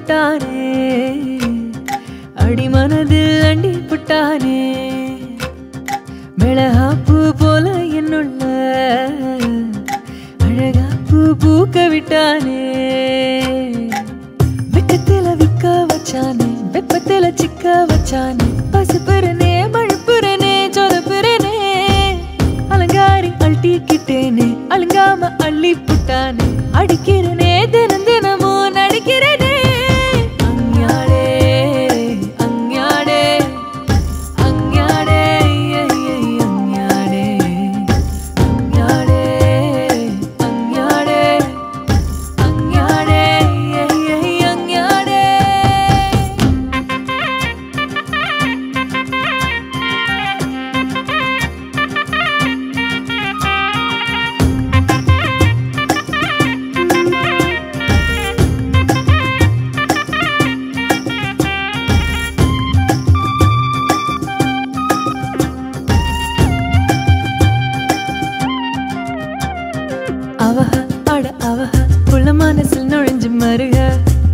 புட்டானே அடி மனதில் அண்டி புட்டானே மிளகாப்பூ போல என்னுள்ள அழகாப்பூ பூக்க விட்டானே வெக்கத்தில விக்க வச்சானே வெப்பத்தில சிக்க வச்சானே பசுப்புறனே மழுப்புறனே சொதப்புறனே அலங்காரி அள்ளிக்கிட்டேனே அலங்காம அள்ளி புட்டானே அடிக்கிறனே தினம் தினமும் நடிக்கிறனே அஞ்ஞாடே அஞ்ஞாடே அஞ்ஞாடே அஞ்ஞாடே அஞ்ஞாடே அஞ்ஞாடே அஞ்ஞாடே அஞ்ஞாடே அவஹ அட அவஹ புள்ள மனசில் நுழைஞ்சு மருக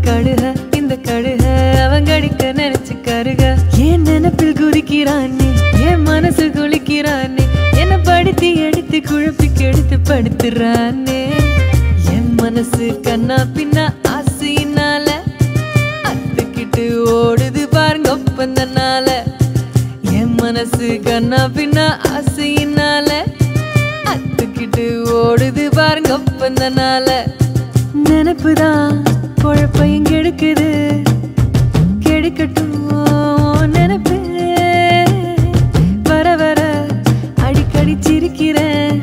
கடுக இந்த கடுக அவங்கடிக்க நினைச்சு கருக ஏன் நினைப்பில் குதிக்கிறானே என் மனசு குளிக்கிறானே என்ன படுத்தி எடுத்து குழப்பி கெடுத்து படுத்துறானே என் மனசு கண்ணா பின்னா ஆசையினால அத்துக்கிட்டு ஓடுது பாருங்க ஒப்பந்தனால என் மனசு கண்ணா பின்னா ஆசையினால அத்துக்கிட்டு ஓடுது பாருங்க ஒப்பந்தனால நினைப்புதான் குழப்பையும் கெடுக்குது கெடுக்கட்டும் நினைப்பு வர வர அடிக்கடி சிரிக்கிறேன்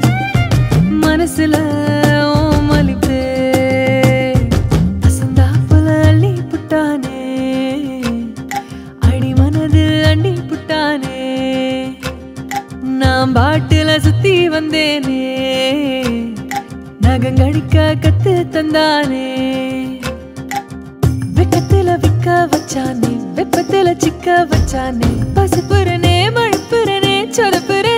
மனசுல மலிப்பு அசந்தாப்புல அள்ளி புட்டானே அடி மனதில் அண்டி புட்டானே நான் பாட்டுல சுத்தி வந்தேனே நகங்கடிக்க கத்து தந்தானே வெக்கத்துல விக்க வச்சானே வெப்பத்துல சிக்க வச்சானே பசுப்புறனே மழுப்புறனே சொதப்புறனே